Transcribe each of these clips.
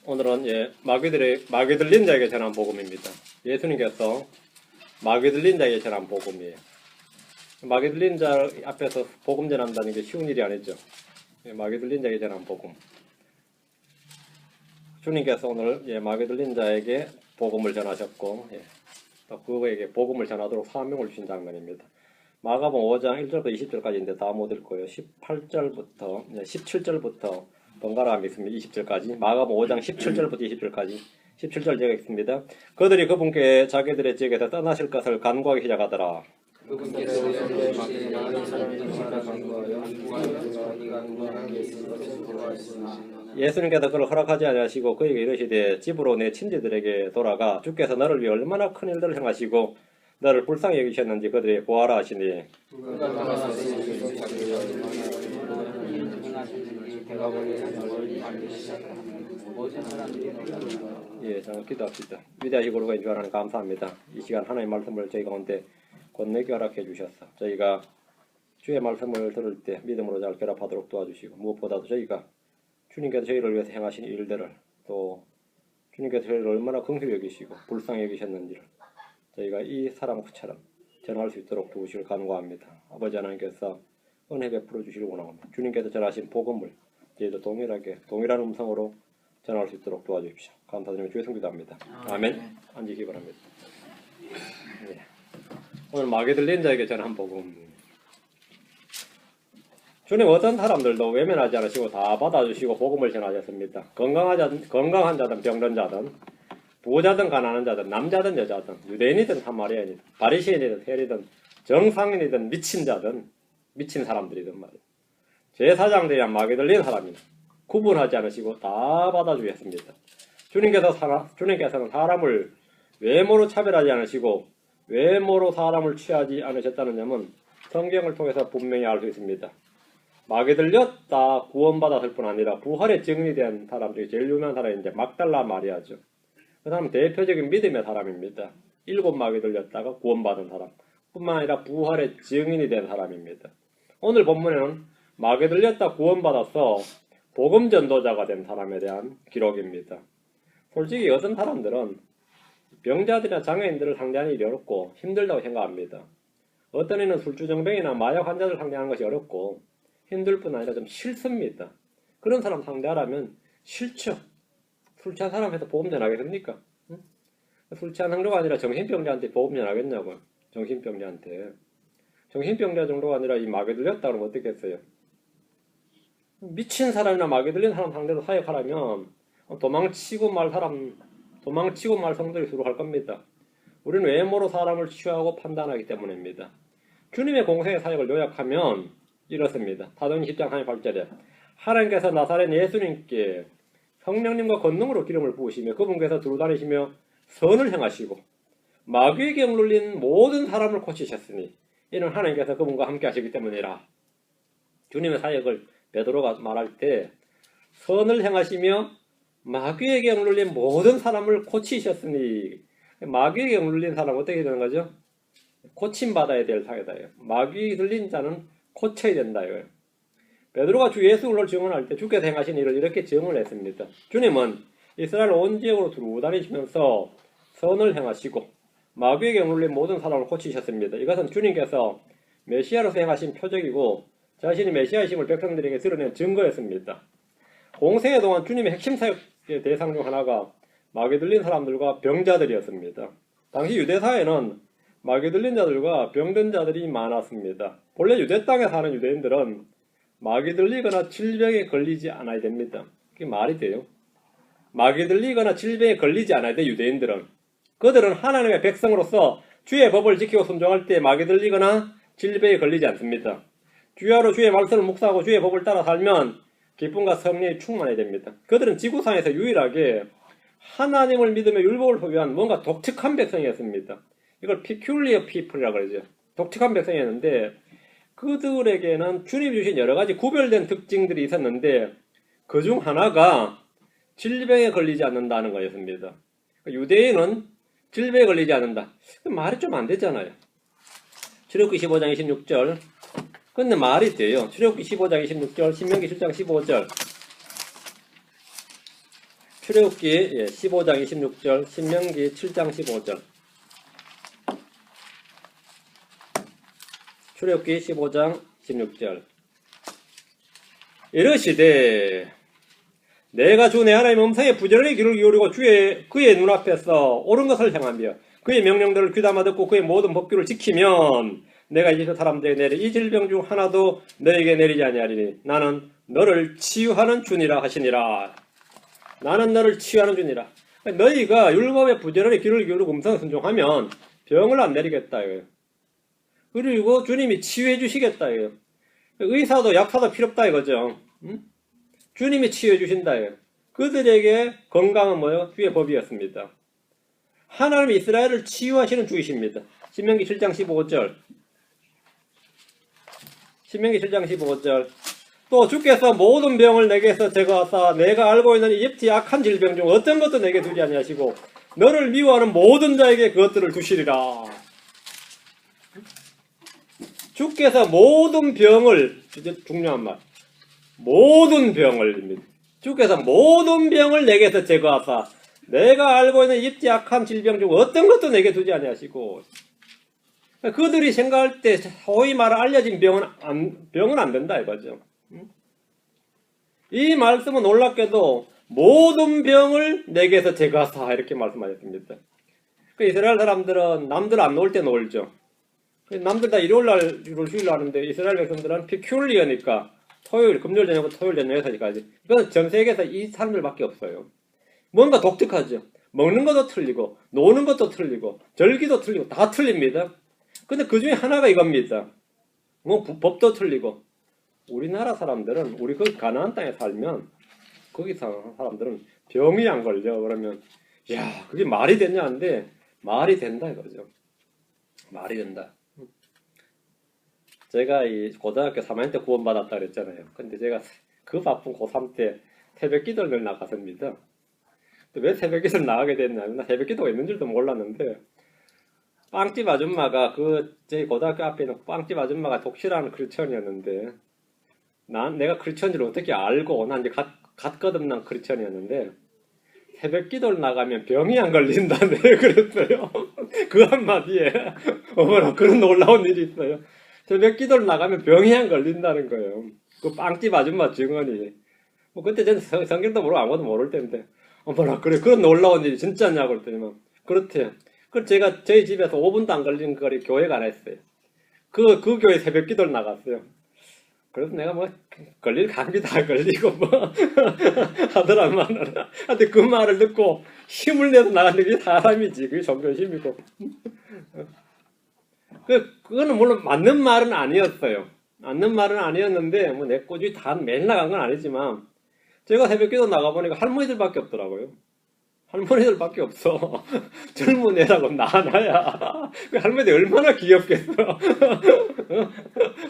오늘은 마귀 들린 자에게 전한 복음입니다. 예수님께서 마귀 들린 자에게 전한 복음이에요. 마귀 들린 자 앞에서 복음 전한다는 게 쉬운 일이 아니죠. 마귀 들린 자에게 전한 복음. 주님께서 오늘 마귀 들린 자에게 복음을 전하셨고 또 그에게 복음을 전하도록 사명을 주신 장면입니다. 마가복음 5장 1절부터 20절까지인데 다 못 읽고요. 17절부터 번갈아 읽습니다. 20절까지. 마가복음 5장 17절부터 20절까지. 17절 제가 읽습니다. 그들이 그분께 자기들의 지역에서 떠나실 것을 간구하기 시작하더라. 예수님께서 그를 허락하지 아니하시고 그에게 이르시되 집으로 내 친지들에게 돌아가 주께서 너를 위해 얼마나 큰 일들을 행하시고 너를 불쌍히 여기셨는지 그들에게 보아라 하시니 저는 기도합시다. 위대하시고 거룩하신 주 하나님 감사합니다. 이 시간 하나님의 말씀을 저희 가운데 권내게 허락해 주셔서 저희가 주의 말씀을 들을 때 믿음으로 잘 결합하도록 도와주시고 무엇보다도 저희가 주님께서 저희를 위해서 행하신 일들을 또 주님께서 저희를 얼마나 긍휼히 여기시고 불쌍히 여기셨는지를 저희가 이 사람처럼 전할 수 있도록 도우시길 간구합니다. 아버지 하나님께서 은혜 베풀어 주시길 원합니다. 주님께서 전하신 복음을 저희도 동일한 음성으로 전할 수 있도록 도와주십시오. 감사드리며 주의 성기도합니다. 아멘. 앉으시기 바랍니다. 오늘 마귀 들린 자에게 전한 복음. 주님 어떤 사람들도 외면하지 않으시고 다 받아주시고 복음을 전하셨습니다. 건강한 자든 병든 자든 부자든 가난한 자든 남자든 여자든 유대인이든 사마리아인이든 바리새인이든 세리든 정상인이든 미친 자든 미친 사람들이든 말이에요. 제사장들이란 마귀 들린 사람이나 구분하지 않으시고 다 받아주셨습니다. 주님께서는 사람을 외모로 차별하지 않으시고 외모로 사람을 취하지 않으셨다는 점은 성경을 통해서 분명히 알 수 있습니다. 마귀 들렸다 구원받았을 뿐 아니라 부활의 증인이 된 사람 중에 제일 유명한 사람이 이제 막달라 마리아죠. 그 사람은 대표적인 믿음의 사람입니다. 7 마귀 들렸다가 구원받은 사람 뿐만 아니라 부활의 증인이 된 사람입니다. 오늘 본문에는 마귀 들렸다 구원받아서 복음 전도자가 된 사람에 대한 기록입니다. 솔직히 어떤 사람들은 병자들이나 장애인들을 상대하는 일이 어렵고 힘들다고 생각합니다. 어떤 이는 술주정뱅이나 마약 환자들 상대하는 것이 어렵고 힘들 뿐 아니라 좀 싫습니다. 그런 사람 상대하려면 싫죠. 술 취한 사람한테 복음 전하겠습니까? 응? 술 취한 정도가 아니라 정신병자한테 복음 전하겠냐고요. 정신병자한테. 정신병자 정도가 아니라 이 마귀 들렸다 그러면 어떻겠어요? 미친 사람이나 마귀 들린 사람 상대로 사역하려면 도망치고 말 성들이 수록할 겁니다. 우리는 외모로 사람을 취하고 판단하기 때문입니다. 주님의 공생의 사역을 요약하면 이렇습니다. 사도행 10장 38절에 하나님께서 나사렛 예수님께 성령님과 권능으로 기름을 부으시며 그분께서 두루다니시며 선을 행하시고 마귀에게 억눌린 모든 사람을 고치셨으니 이는 하나님께서 그분과 함께 하시기 때문이라. 주님의 사역을 베드로가 말할 때 선을 행하시며 마귀에게 억눌린 모든 사람을 고치셨으니 마귀에게 억눌린 사람은 어떻게 되는 거죠? 고침받아야 될 사회다예요. 마귀 들린 자는 고쳐야 된다요. 베드로가 주 예수를 증언할 때 주께서 행하신 일을 이렇게 증언을 했습니다. 주님은 이스라엘 온 지역으로 두루 다니시면서 선을 행하시고 마귀에게 억눌린 모든 사람을 고치셨습니다. 이것은 주님께서 메시아로서 행하신 표적이고 자신이 메시아이심을 백성들에게 드러낸 증거였습니다. 공생애 동안 주님의 핵심 사역의 대상 중 하나가 마귀 들린 사람들과 병자들이었습니다. 당시 유대사회는 마귀 들린 자들과 병든 자들이 많았습니다. 본래 유대 땅에 사는 유대인들은 마귀 들리거나 질병에 걸리지 않아야 됩니다. 그게 말이 돼요? 마귀 들리거나 질병에 걸리지 않아야 돼, 유대인들은. 그들은 하나님의 백성으로서 주의 법을 지키고 순종할 때 마귀 들리거나 질병에 걸리지 않습니다. 주야로 주의 말씀을 묵상하고 주의 법을 따라 살면 기쁨과 성령이 충만해야 됩니다. 그들은 지구상에서 유일하게 하나님을 믿으며 율법을 소유한 뭔가 독특한 백성이었습니다. 이걸 peculiar people이라고 그러죠. 독특한 백성이었는데 그들에게는 주님이 주신 여러 가지 구별된 특징들이 있었는데 그 중 하나가 질병에 걸리지 않는다는 거였습니다. 유대인은 질병에 걸리지 않는다. 말이 좀 안 되잖아요. 출애굽기 15장 26절. 근데 말이 돼요. 출애굽기 15장 26절, 신명기 7장 15절. 출애굽기 15장 26절, 신명기 7장 15절. 출애굽기 15장 16절. 이르시되 내가 주 내 하나님 음성에 부지런히 귀를 기울이고 그의 눈앞에서 옳은 것을 행하며 그의 명령들을 귀담아 듣고 그의 모든 법규를 지키면 내가 이집트 사람들에게 내리 이 질병 중 하나도 너에게 내리지 아니하리니 나는 너를 치유하는 주니라 하시니라. 나는 너를 치유하는 주니라. 너희가 율법에 부지런히 귀를 기울이고 음성을 순종하면 병을 안 내리겠다. 그리고 주님이 치유해 주시겠다. 의사도 약사도 필요 없다 이거죠. 주님이 치유해 주신다. 그들에게 건강은 뭐예요? 주의 법이었습니다. 하나님이 이스라엘을 치유하시는 주이십니다. 신명기 7장 15절. 신명기 7장 15절. 또 주께서 모든 병을 내게서 제거하사 내가 알고 있는 이집트의 악한 질병 중 어떤 것도 내게 두지 아니하시고 너를 미워하는 모든 자에게 그것들을 주시리라. 주께서 모든 병을, 중요한 말, 모든 병을, 주께서 모든 병을 내게서 제거하사 내가 알고 있는 이집트의 악한 질병 중 어떤 것도 내게 두지 아니하시고, 그들이 생각할 때 소위 말해 알려진 병은 안 된다 이거죠. 이 말씀은 놀랍게도 모든 병을 내게서 제거하사 이렇게 말씀하셨습니다. 이스라엘 사람들은 남들 안 놀 때 놀죠. 남들 다 일요일날 휴일 하는데 이스라엘 백성들은 피큐리어니까 토요일, 금요일 저녁부터 토요일 저녁 6시까지. 이건 전 세계에서 이 사람들밖에 없어요. 뭔가 독특하죠. 먹는 것도 틀리고 노는 것도 틀리고 절기도 틀리고 다 틀립니다. 근데 그 중에 하나가 이겁니다. 뭐 법도 틀리고. 우리나라 사람들은 우리 그 가나안 땅에 살면 거기 사는 사람들은 병이 안 걸려. 그러면 야 그게 말이 되냐 하는데 말이 된다 이거죠. 말이 된다. 제가 이 고등학교 3학년 때 구원받았다 그랬잖아요. 근데 제가 그 바쁜 고3 때 새벽 기도를 나갔습니다. 왜 새벽 기도를 나가게 됐냐면 나 새벽 기도가 있는 줄도 몰랐는데 빵집 아줌마가 제 고등학교 앞에 있는 빵집 아줌마가 독실한 크리스천이었는데 내가 크리스천인지를 어떻게 알고 난 이제 갓 거듭난 크리스천이었는데 새벽 기도를 나가면 병이 안 걸린다네 그랬어요. 그 한마디에 어머나 그런 놀라운 일이 있어요. 새벽 기도를 나가면 병이 안 걸린다는 거예요. 그 빵집 아줌마 증언이. 뭐 그때 전 성경도 모르고 아무것도 모를 때인데 어머나 그래 그런 놀라운 일이 진짜냐고 그랬더니만 그렇대요. 그래서 제가 저희 집에서 5분도 안 걸린 거리 교회가 하나 있어요. 그 교회 새벽 기도를 나갔어요. 그래서 내가 뭐 걸릴 감기 다 걸리고 뭐 하더라만. 근데 그 말을 듣고 힘을 내서 나가는 게 사람이지. 그게 종교심이고. 그거는 물론 맞는 말은 아니었어요. 맞는 말은 아니었는데 뭐 내 꼬집이 다 매일 나간 건 아니지만 제가 새벽기도 나가보니까 할머니들밖에 없더라고요. 할머니들밖에 없어. 젊은 애라고 나야. 그 할머니들 얼마나 귀엽겠어.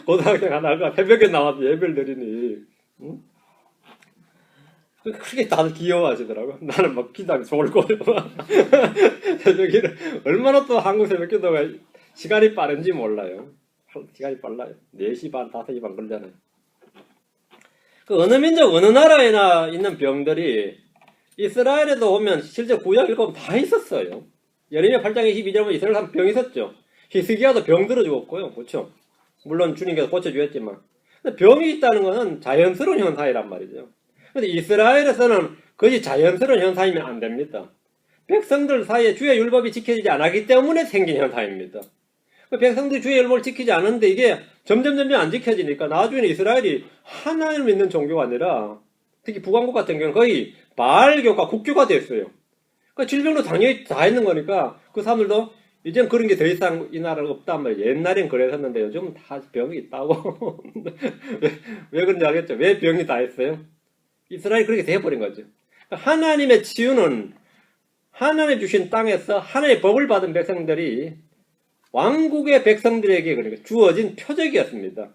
고등학생 하나가 새벽에 나와서 예배를 드리니 응? 그렇게 다들 귀여워하시더라고. 나는 막 기도하기 졸고 새벽에는 얼마나 또 한국 새벽기도가 시간이 빠른지 몰라요. 시간이 빨라요. 4시 반, 5시 반 걸리잖아요. 그 어느 민족, 어느 나라에나 있는 병들이 이스라엘에도 오면 실제 구약 읽으면 다 있었어요. 예레미야 8장 22절 보면 이스라엘 사람 병이 있었죠. 히스기야도 병 들어 죽었고요. 그렇죠? 물론 주님께서 고쳐주셨지만. 근데 병이 있다는 것은 자연스러운 현상이란 말이죠. 근데 이스라엘에서는 그것이 자연스러운 현상이면 안 됩니다. 백성들 사이에 주의 율법이 지켜지지 않았기 때문에 생긴 현상입니다. 백성들이 주의 율법을 지키지 않는데 이게 점점 안 지켜지니까 나중에 이스라엘이 하나님을 믿는 종교가 아니라 특히 북왕국 같은 경우는 거의 바알교가 국교가 됐어요. 그러니까 질병도 당연히 다 있는 거니까 그 사람들도 이제는 그런 게 더 이상 이 나라가 없단 말이에요. 옛날엔 그랬었는데 요즘은 다 병이 있다고. 왜 그런지 알겠죠? 왜 병이 다 있어요? 이스라엘이 그렇게 돼버린 거죠. 하나님의 치유는 하나님 주신 땅에서 하나님의 법을 받은 백성들이 왕국의 백성들에게 그러니까 주어진 표적이었습니다.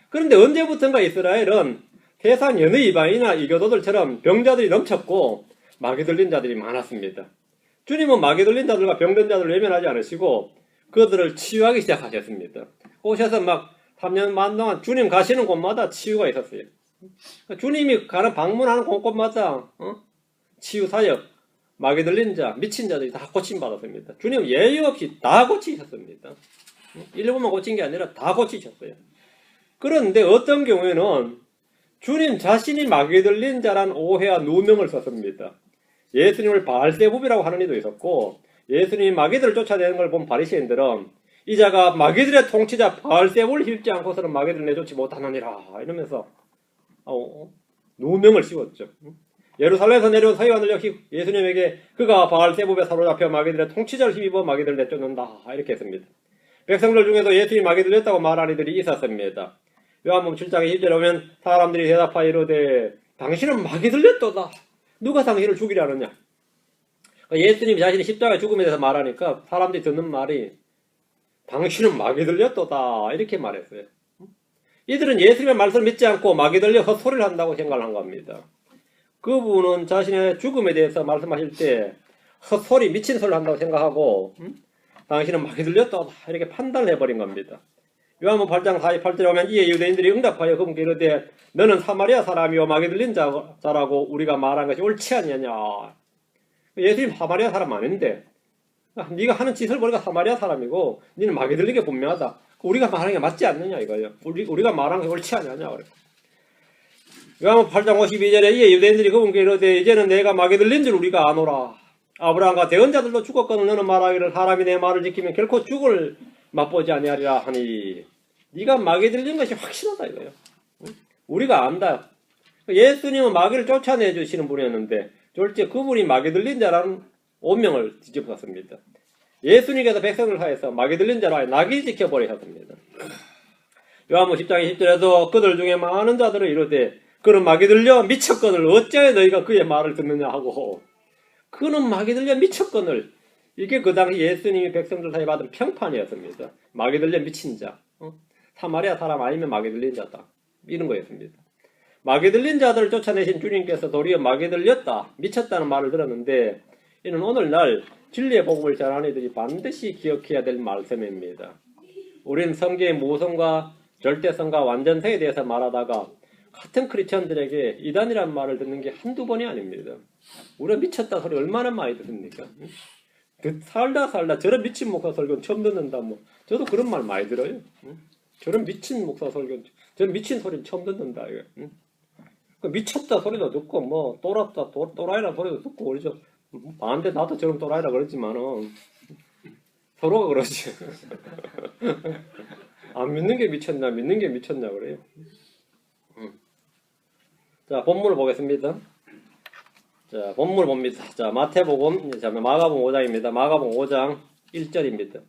그런데 언제부턴가 이스라엘은 세상 여느 이방이나 이교도들처럼 병자들이 넘쳤고 마귀 들린 자들이 많았습니다. 주님은 마귀 들린 자들과 병든 자들을 외면하지 않으시고 그들을 치유하기 시작하셨습니다. 오셔서 막 3년 반 동안 주님 가시는 곳마다 치유가 있었어요. 주님이 가는 방문하는 곳곳마다 치유사역, 마귀 들린 자, 미친 자들이 다 고침받았습니다. 주님 예외 없이 다 고치셨습니다. 일부만 고친 게 아니라 다 고치셨어요. 그런데 어떤 경우에는 주님 자신이 마귀 들린 자란 오해와 누명을 썼습니다. 예수님을 바알세부비라고 하는 이도 있었고, 예수님이 마귀들을 쫓아내는 걸 본 바리새인들은 이 자가 마귀들의 통치자 바알세부를 힐지 않고서는 마귀들을 내쫓지 못하느니라 이러면서 누명을 씌웠죠. 예루살렘에서 내려온 서기관들 역시 예수님에게 그가 바알세부에 사로잡혀 마귀들의 통치자를 힘입어 마귀들을 내쫓는다 이렇게 했습니다. 백성들 중에도 예수님이 마귀 들렸다고 말하는 이들이 있었습니다. 요한복음 7장에 10절에 보면 사람들이 대답하여 이르되 당신은 마귀 들렸도다. 누가 당신을 죽이려 하느냐. 예수님이 자신이 십자가의 죽음에 대해서 말하니까 사람들이 듣는 말이 당신은 마귀 들렸도다 이렇게 말했어요. 이들은 예수님의 말씀을 믿지 않고 마귀 들려 헛소리를 한다고 생각을 한 겁니다. 그분은 자신의 죽음에 대해서 말씀하실 때 헛소리 미친 소리를 한다고 생각하고 당신은 마귀 들렸도다 이렇게 판단을 해버린 겁니다. 요한복음 8장 48절에 보면 이에 유대인들이 응답하여 그분께 이르되 너는 사마리아 사람이요 마귀 들린 자라고 우리가 말한 것이 옳지 않느냐. 예수님 사마리아 사람 아닌데 네가 하는 짓을 보니까 사마리아 사람이고 너는 마귀 들린 게 분명하다. 우리가 말하는 게 맞지 않느냐 이거예요. 우리가 말하는 게 옳지 않느냐. 요한복음 8장 52절에 이에 유대인들이 그분께 이르되 이제는 내가 마귀 들린 줄 우리가 아노라. 아브라함과 대언자들도 죽었거늘 너는 말하기를 사람이 내 말을 지키면 결코 죽을 맛보지 아니하리라 하니 네가 마귀 들린 것이 확실하다 이거예요. 우리가 안다. 예수님은 마귀를 쫓아내 주시는 분이었는데 졸제 그분이 마귀 들린 자라는 오명을 뒤집었습니다. 예수님께서 백성을 하여서 마귀 들린 자로 하여 나귀 지켜버리셨습니다. 요한복음 10장 20절에도 그들 중에 많은 자들을 이르되 그는 마귀 들려 미쳤거늘 어찌하여 너희가 그의 말을 듣느냐 하고 그는 마귀 들려 미쳤거늘 이게 그 당시 예수님이 백성들 사이에 받은 평판이었습니다. 마귀 들려 미친 자. 사마리아 사람 아니면 마귀 들린 자다. 이런 거였습니다. 마귀 들린 자들을 쫓아내신 주님께서 도리어 마귀 들렸다, 미쳤다는 말을 들었는데 이는 오늘날 진리의 복음을 전하는 이들이 반드시 기억해야 될 말씀입니다. 우리는 성경의 모성과 절대성과 완전성에 대해서 말하다가 같은 크리스천들에게 이단이라는 말을 듣는 게 한두 번이 아닙니다. 우리가 미쳤다 소리 얼마나 많이 듣습니까? 살다 저런 미친 목사 설교는 처음 듣는다. 저도 그런 말 많이 들어요. 저런 미친 목사 설교, 저런 미친 소리는 처음 듣는다. 미쳤다 소리도 듣고 또라이라 소리도 듣고 그러죠. 반대 나도 저런 또라이라 그랬지만은 서로가 그러지. 안 믿는 게 미쳤냐, 믿는 게 미쳤냐 그래요. 자, 본문을 보겠습니다. 자, 본문을 봅니다. 자, 마태복음, 마가복음 5장입니다. 마가복음 5장 1절입니다.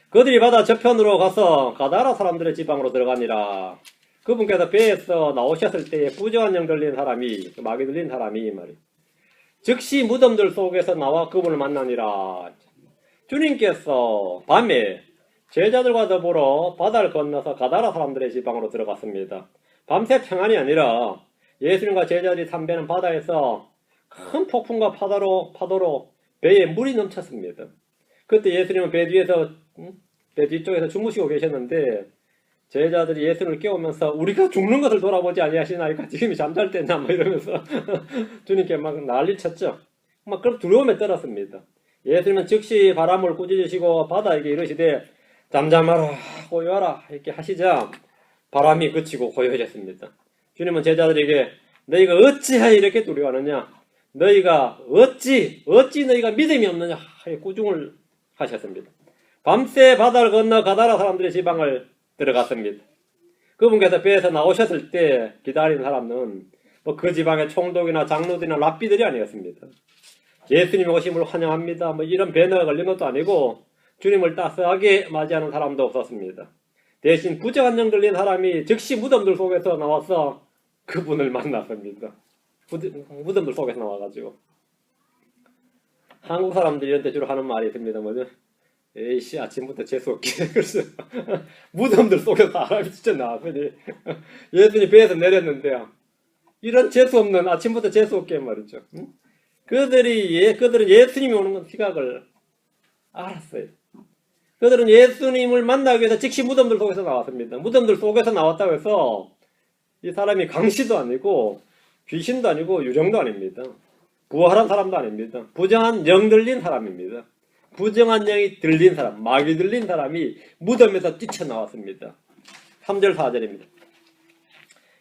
그들이 바다 저편으로 가서 가다라 사람들의 지방으로 들어가니라. 그분께서 배에서 나오셨을 때에 부정한 영 들린 사람이, 마귀 들린 사람이 말이에요. 즉시 무덤들 속에서 나와 그분을 만나니라. 주님께서 밤에 제자들과 더불어 바다를 건너서 가다라 사람들의 지방으로 들어갔습니다. 밤새 평안이 아니라 예수님과 제자들이 탐배는 바다에서 큰 폭풍과 파도로 배에 물이 넘쳤습니다. 그때 예수님은 배 뒤쪽에서 주무시고 계셨는데 제자들이 예수님을 깨우면서 우리가 죽는 것을 돌아보지 아니하시나이까 지금이 잠잘 때냐 이러면서 주님께 막 난리쳤죠. 막 그럼 두려움에 떨었습니다. 예수님은 즉시 바람을 꾸짖으시고 바다에게 이르시되 잠잠하라 고요하라 이렇게 하시자 바람이 그치고 고요해졌습니다. 주님은 제자들에게 너희가 어찌하여 이렇게 두려워하느냐, 너희가 어찌 너희가 믿음이 없느냐 하여 꾸중을 하셨습니다. 밤새 바다를 건너 가다라 사람들의 지방을 들어갔습니다. 그분께서 배에서 나오셨을 때 기다린 사람은 그 지방의 총독이나 장로들이나 랍비들이 아니었습니다. 예수님 오심을 환영합니다 이런 배너가 걸린 것도 아니고 주님을 따스하게 맞이하는 사람도 없었습니다. 대신 부정한 영 들린 사람이 즉시 무덤들 속에서 나와서 그분을 만났습니다. 무덤들 속에서 나와가지고 한국 사람들이 이런 때 주로 하는 말이 있습니다. 뭐죠? 에이씨 아침부터 재수없게 그래서 무덤들 속에서 사람이 진짜 나왔더니 예수님이 배에서 내렸는데요. 이런 재수없는 아침부터 재수없게 말이죠. 그들은 예수님이 오는 건 시각을 알았어요. 그들은 예수님을 만나기 위해서 즉시 무덤들 속에서 나왔습니다. 무덤들 속에서 나왔다고 해서 이 사람이 강씨도 아니고 귀신도 아니고 유령도 아닙니다. 부활한 사람도 아닙니다. 부정한 영 들린 사람입니다. 부정한 영이 들린 사람, 마귀 들린 사람이 무덤에서 뛰쳐나왔습니다. 3절 4절입니다.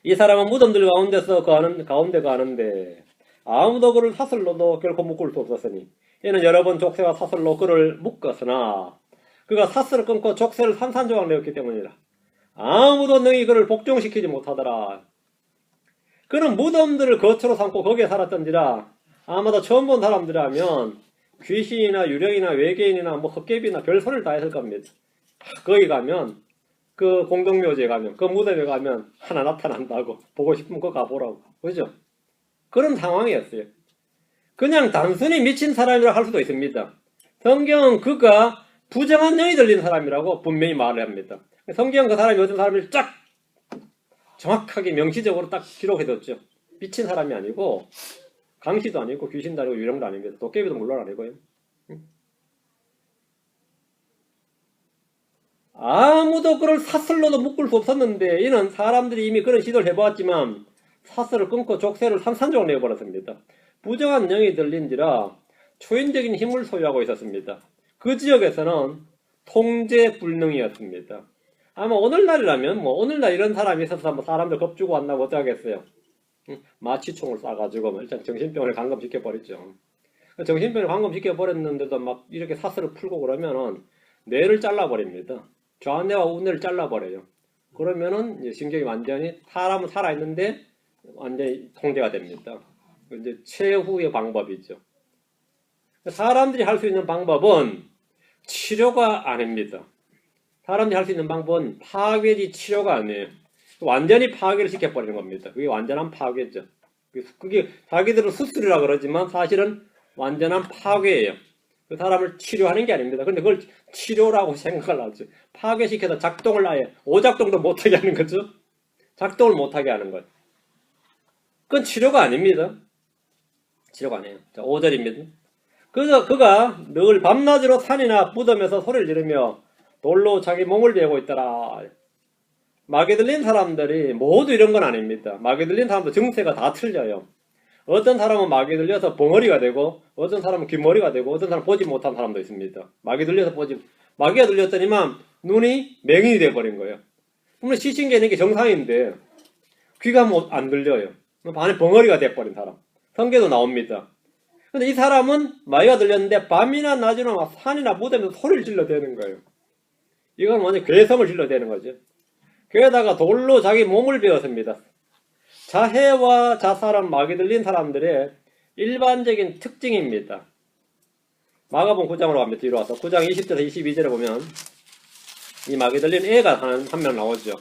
이 사람은 무덤들 가운데서 가운데 가는데 아무도 그를 사슬로도 결코 묶을 수 없었으니 이는 여러 번 족쇄와 사슬로 그를 묶었으나 그가 사슬을 끊고 족쇄를 산산조각 내었기 때문이라. 아무도 능히 그를 복종시키지 못하더라. 그는 무덤들을 거처로 삼고 거기에 살았던지라 아마도 처음 본 사람들이라면 귀신이나 유령이나 외계인이나 뭐 헛개비나 별소리를 다 했을 겁니다. 거기 가면 그 공동묘지에 가면 그 무덤에 가면 하나 나타난다고 보고 싶으면 그거 가보라고. 그죠? 그런 상황이었어요. 그냥 단순히 미친 사람이라 할 수도 있습니다. 성경은 그가 부정한 영이 들린 사람이라고 분명히 말을 합니다. 성경은 그 사람이 어떤 사람을 쫙 정확하게 명시적으로 딱 기록해뒀죠. 미친 사람이 아니고 강시도 아니고 귀신도 아니고 유령도 아닙니다. 도깨비도 물론 아니고요. 아무도 그를 사슬로도 묶을 수 없었는데 이는 사람들이 이미 그런 시도를 해보았지만 사슬을 끊고 족쇄를 산산조각 내어버렸습니다. 부정한 영이 들린지라 초인적인 힘을 소유하고 있었습니다. 그 지역에서는 통제 불능이었습니다. 아마 오늘날이라면 뭐 오늘날 이런 사람이 있어서 뭐 사람들 겁주고 왔나고 어쩌겠어요. 마취총을 쏴가지고 일단 정신병을 감금시켜버렸죠. 정신병을 감금시켜버렸는데도 막 이렇게 사슬을 풀고 그러면은 뇌를 잘라버립니다. 좌뇌와 우뇌를 잘라버려요. 그러면은 신경이 완전히 사람은 살아있는데 완전히 통제가 됩니다. 이제 최후의 방법이죠. 사람들이 할 수 있는 방법은 치료가 아닙니다. 사람들이 할 수 있는 방법은 파괴지 치료가 아니에요. 완전히 파괴를 시켜버리는 겁니다. 그게 완전한 파괴죠. 그게 자기들은 수술이라 그러지만 사실은 완전한 파괴예요. 그 사람을 치료하는 게 아닙니다. 근데 그걸 치료라고 생각을 하죠. 파괴시켜서 작동을 아예 오작동도 못하게 하는 거죠. 작동을 못하게 하는 것. 그건 치료가 아닙니다. 치료가 아니에요. 자, 5절입니다. 그래서 그가 늘 밤낮으로 산이나 무덤에서 소리를 지르며 돌로 자기 몸을 베고 있더라. 마귀 들린 사람들이 모두 이런 건 아닙니다. 마귀 들린 사람도 증세가 다 틀려요. 어떤 사람은 마귀 들려서 벙어리가 되고 어떤 사람은 귓머리가 되고 어떤 사람은 보지 못한 사람도 있습니다. 마귀 들려서 마귀가 들렸더니만 눈이 맹인이 돼버린 거예요. 물론 시신계는 게 정상인데 귀가 안 들려요. 반에 벙어리가 돼버린 사람. 성경도 나옵니다. 근데 이 사람은 마귀가 들렸는데 밤이나 낮이나 막 산이나 무덤에서 소리를 질러대는 거예요. 이건 완전 괴성을 질러대는 거죠. 거기다가 돌로 자기 몸을 베었습니다. 자해와 자살한 마귀 들린 사람들의 일반적인 특징입니다. 마가복음 9장으로 가면 뒤로 와서 9장 20절에서 22절에 보면 이 마귀 들린 애가 한 명 나오죠.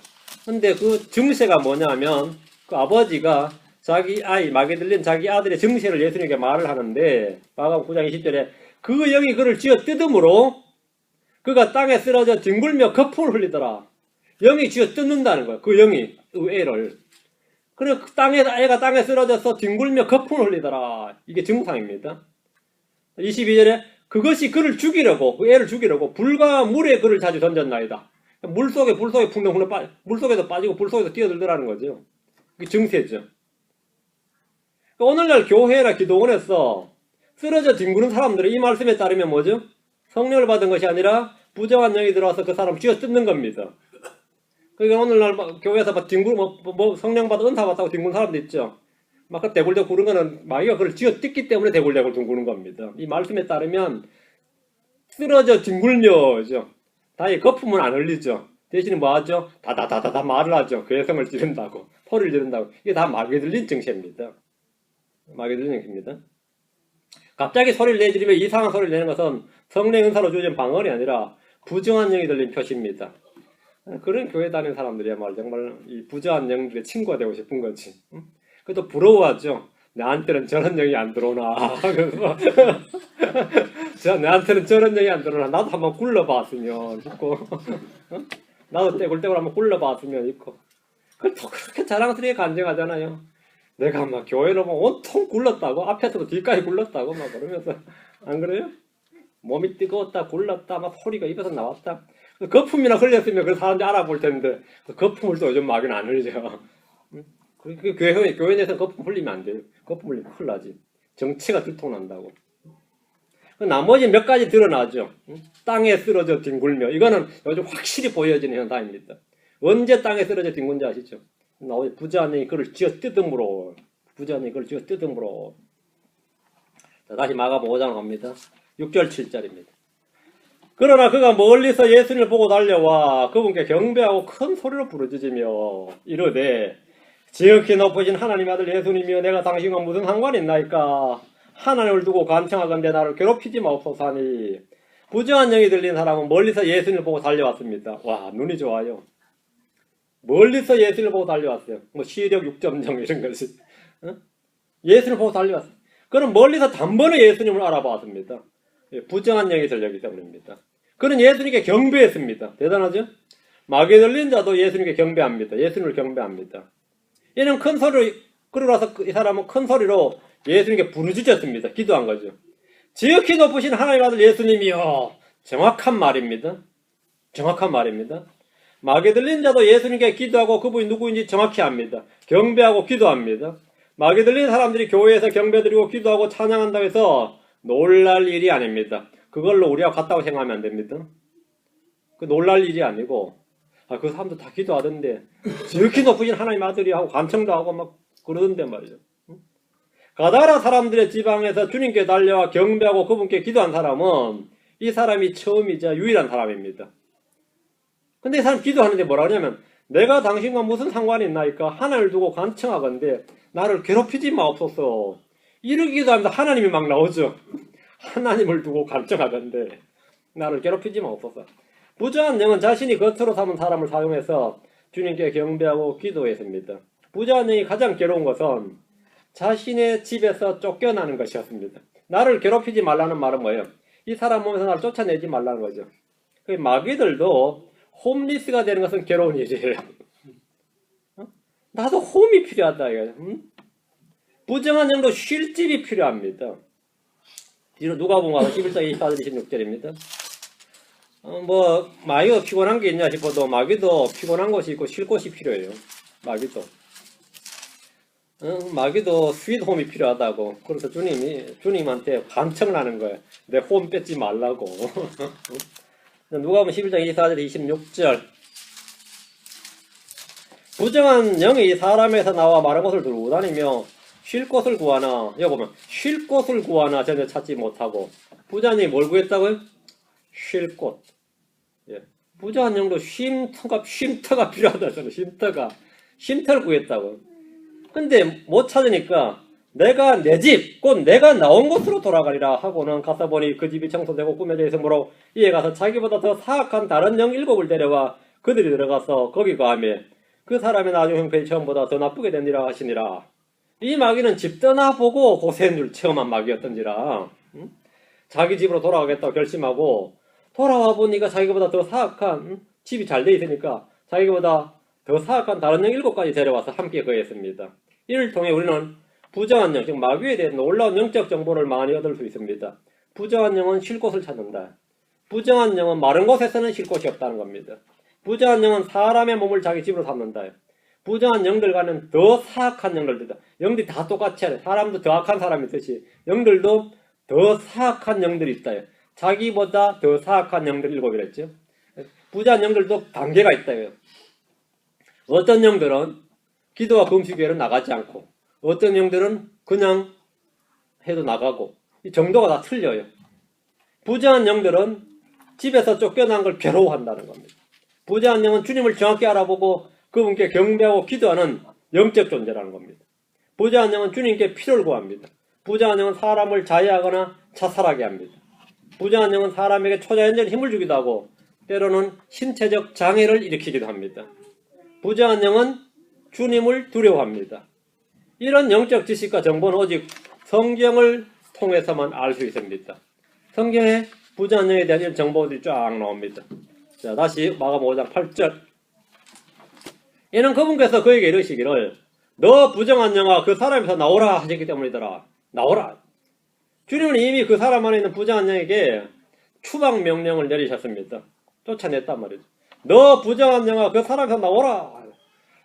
근데 그 증세가 뭐냐면 그 아버지가 자기 아이, 마귀 들린 자기 아들의 증세를 예수님에게 말을 하는데 마가복음 9장 20절에 그 영이 그를 쥐어 뜯음으로 그가 땅에 쓰러져 뒹굴며 거품을 흘리더라. 영이 쥐어 뜯는다는 거야. 그 영이 그 애를. 그래 애가 땅에 쓰러져서 뒹굴며 거품을 흘리더라. 이게 증상입니다. 22절에 그것이 그를 죽이려고 그 애를 죽이려고 불과 물에 그를 자주 던졌나이다. 물속에 풍덩풍덩 물속에서 빠지고 불속에서 뛰어들더라는 거죠. 그게 증세죠. 오늘날 교회나 기도원에서 쓰러져 뒹구는 사람들은 이 말씀에 따르면 뭐죠? 성령을 받은 것이 아니라 부정한 영이 들어와서 그 사람을 쥐어 뜯는 겁니다. 그러니까 오늘날 교회에서 막 성령 받아 은사 받다고 뒹구는 사람도 있죠. 막 대굴대굴 구는 거는 마귀가 그걸 쥐어 뜯기 때문에 대굴대굴 뒹구는 겁니다. 이 말씀에 따르면 쓰러져 뒹굴며죠. 다이 거품은 안 흘리죠. 대신에 뭐 하죠? 다다다다다 말을 하죠. 괴성을 지른다고, 소리를 지른다고. 이게 다 마귀 들린 증세입니다. 마귀 들린 증세입니다. 갑자기 소리를 내지르며 이상한 소리를 내는 것은 성령 은사로 주어진 방언이 아니라 부정한 영이 들린 표시입니다. 그런 교회 다니는 사람들이야말로 정말 이 부정한 영들의 친구가 되고 싶은 거지. 그것도 부러워하죠. 나한테는 저런 영이 안 들어오나. 그래서 나한테는 저런 영이 안 들어오나. 나도 한번 굴러봤으면 있고, 나도 떼굴떼굴 한번 굴러봤으면 있고. 그걸 또 그렇게 자랑스럽게 간증하잖아요. 내가 막 교회로 막 온통 굴렀다고, 앞에서도 뒤까지 굴렀다고 막 그러면서. 안 그래요? 몸이 뜨거웠다, 굴렀다, 막 소리가 입에서 나왔다. 거품이나 흘렸으면 그 사람들이 알아볼 텐데 그 거품을 또 요즘 마귀는 안 흘리죠. 그 교회 내에서 거품 흘리면 안 돼요. 거품 흘리면 큰일 나지. 정체가 들통난다고. 나머지 몇 가지 드러나죠. 땅에 쓰러져 뒹굴며. 이거는 요즘 확실히 보여지는 현상입니다. 언제 땅에 쓰러져 뒹군지 아시죠? 나오지 부자님이 그를 쥐어 뜯음으로. 부자님이 그를 쥐어 뜯음으로. 자, 다시 마가복음 5장 갑니다. 6절 7절입니다. 그러나 그가 멀리서 예수님을 보고 달려와 그분께 경배하고 큰 소리로 부르짖으며 이르되 지극히 높으신 하나님 아들 예수님이여 내가 당신과 무슨 상관이 있나이까 하나님을 두고 간청하건대 나를 괴롭히지 마옵소서 하니 부정한 영이 들린 사람은 멀리서 예수님을 보고 달려왔습니다. 와, 눈이 좋아요. 멀리서 예수님을 보고 달려왔어요. 뭐 시력 6.0 이런 것이. 예수님을 보고 달려왔어요. 그는 멀리서 단번에 예수님을 알아봤습니다. 부정한 영이 들렸기 때문입니다. 그는 예수님께 경배했습니다. 대단하죠? 마귀에 들린 자도 예수님께 경배합니다. 예수님을 경배합니다. 얘는 큰 소리로, 그러라서 이 사람은 큰 소리로 예수님께 부르짖었습니다. 기도한 거죠. 지극히 높으신 하나님 아들 예수님이요. 정확한 말입니다. 정확한 말입니다. 마귀에 들린 자도 예수님께 기도하고 그분이 누구인지 정확히 압니다. 경배하고 기도합니다. 마귀에 들린 사람들이 교회에서 경배드리고 기도하고 찬양한다고 해서 놀랄 일이 아닙니다. 그걸로 우리가 같다고 생각하면 안 됩니다. 그 놀랄 일이 아니고 그 사람도 다 기도하던데 지극히 높으신 하나님 아들이 하고 간청도 하고 막 그러던데 말이죠. 가다라 사람들의 지방에서 주님께 달려와 경배하고 그분께 기도한 사람은 이 사람이 처음이자 유일한 사람입니다. 근데 이 사람 기도하는데 뭐라 그러냐면 내가 당신과 무슨 상관이 있나이까 하나님을 두고 간청하건대 나를 괴롭히지 마옵소서. 이렇게 기도합니다. 하나님이 막 나오죠. 하나님을 두고 간청하건대 나를 괴롭히지 마옵소서. 부정한 영은 자신이 겉으로 삼은 사람을 사용해서 주님께 경배하고 기도했습니다. 부정한 영이 가장 괴로운 것은 자신의 집에서 쫓겨나는 것이었습니다. 나를 괴롭히지 말라는 말은 뭐예요? 이 사람 몸에서 나를 쫓아내지 말라는 거죠. 마귀들도 홈리스가 되는 것은 괴로운 일이에요. 나도 홈이 필요하다. 부정한 영도 쉴 집이 필요합니다. 뒤로 누가복음 11장 24절 26절입니다. 마귀가 피곤한 게 있냐 싶어도 마귀도 피곤한 곳이 있고 쉴 곳이 필요해요. 마귀도 스윗홈이 필요하다고. 그래서 주님한테 간청을 하는 거예요. 내 홈 뺏지 말라고. 누가복음 11장 24절 26절. 부정한 영이 사람에서 나와 마른 곳을 들고 다니며 쉴 곳을 구하나, 여기 보면 쉴 곳을 구하나 전혀 찾지 못하고. 부정한 영이 뭘 구했다고요? 쉴 곳. 예. 부정한 영도 쉼터가 필요하다. 저는 쉼터를 구했다고. 근데 못 찾으니까 내가 내 집, 곧 내가 나온 곳으로 돌아가리라 하고는 가서 보니 그 집이 청소되고 꾸며져 있으므로 이에 가서 자기보다 더 사악한 다른 영 7을 데려와 그들이 들어가서 거기 거하며 그 사람의 나중 형편이 처음보다 더 나쁘게 되니라 하시니라. 이 마귀는 집 떠나보고 고생인 줄 체험한 마귀였던지라. 자기 집으로 돌아가겠다고 결심하고 돌아와 보니까 자기보다 더 사악한 집이 잘 돼 있으니까 자기보다 더 사악한 다른 영 7가지 데려와서 함께 거했습니다. 이를 통해 우리는 부정한 영, 즉 마귀에 대한 놀라운 영적 정보를 많이 얻을 수 있습니다. 부정한 영은 쉴 곳을 찾는다. 부정한 영은 마른 곳에서는 쉴 곳이 없다는 겁니다. 부정한 영은 사람의 몸을 자기 집으로 삼는다. 부정한 영들과는 더 사악한 영들이다. 영들이 다 똑같이 하네. 사람도 더 악한 사람이 있듯이 영들도 더 사악한 영들이 있다. 자기보다 더 사악한 영들 7이라 했죠. 부정한 영들도 단계가 있다. 어떤 영들은 기도와 금식회로 나가지 않고 어떤 영들은 그냥 해도 나가고 이 정도가 다 틀려요. 부정한 영들은 집에서 쫓겨난 걸 괴로워한다는 겁니다. 부정한 영은 주님을 정확히 알아보고 그분께 경배하고 기도하는 영적 존재라는 겁니다. 부정한 영은 주님께 필요를 구합니다. 부정한 영은 사람을 자해하거나 자살하게 합니다. 부정한 영은 사람에게 초자연적인 힘을 주기도 하고 때로는 신체적 장애를 일으키기도 합니다. 부정한 영은 주님을 두려워합니다. 이런 영적 지식과 정보는 오직 성경을 통해서만 알 수 있습니다. 성경에 부정한 영에 대한 이런 정보들이 쫙 나옵니다. 자, 다시 마가복음 5장 8절. 이는 그분께서 그에게 이르시기를 너 부정한 영아 그 사람에서 나오라 하셨기 때문이더라. 나오라. 주님은 이미 그 사람 안에 있는 부정한 영에게 추방 명령을 내리셨습니다. 쫓아냈단 말이죠. 너 부정한 영아 그 사람에서 나오라.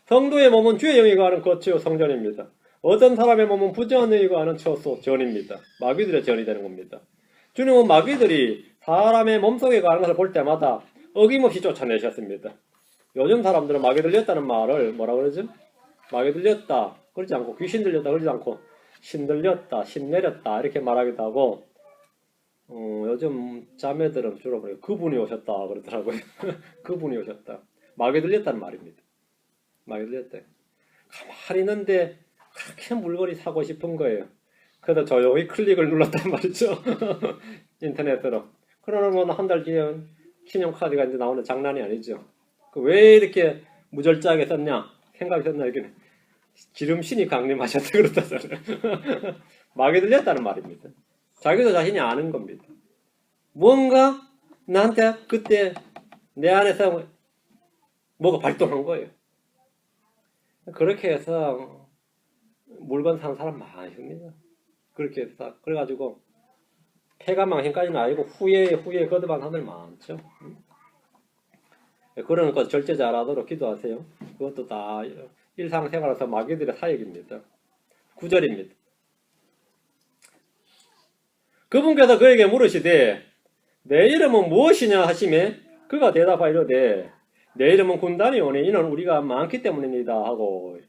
성도의 몸은 주의 영이 거하는 거처요 성전입니다. 어떤 사람의 몸은 부정한 영이 거하는 처소 전입니다. 마귀들의 전이 되는 겁니다. 주님은 마귀들이 사람의 몸속에 거하는 것을 볼 때마다 어김없이 쫓아내셨습니다. 요즘 사람들은 마귀 들렸다는 말을 뭐라 그러죠? 마귀 들렸다 그러지 않고 귀신 들렸다 그러지 않고 신 들렸다, 신 내렸다 이렇게 말하기도 하고 요즘 자매들은 주로 그래요. 그분이 오셨다 그러더라고요. 그분이 오셨다. 마귀 들렸다는 말입니다. 마귀 들렸다. 가만히 있는데 그렇게 물건이 사고 싶은 거예요. 그래서 조용히 클릭을 눌렀단 말이죠. 인터넷으로. 그러면 한 달 뒤에 신용카드가 이제 나오는 장난이 아니죠. 왜 이렇게 무절제하게 썼냐? 생각이 썼냐? 이렇게 지름신이 강림하셨다 그렇다잖아요. 마귀 들렸다는 말입니다. 자기도 자신이 아는 겁니다. 뭔가 나한테 그때 내 안에서 뭐가 발동한 거예요. 그렇게 해서 물건 사는 사람 많이 있습니다. 그렇게 해서 그래가지고 폐가망신까지는 아니고 후에 거듭한 사람들 많죠. 그러는 것 절제 잘하도록 기도하세요. 그것도 다 일상생활에서 마귀들의 사역입니다. 9절입니다. 그분께서 그에게 물으시되 내 이름은 무엇이냐 하시매 그가 대답하이르되 내 이름은 군단이 오니 이는 우리가 많기 때문입니다 하고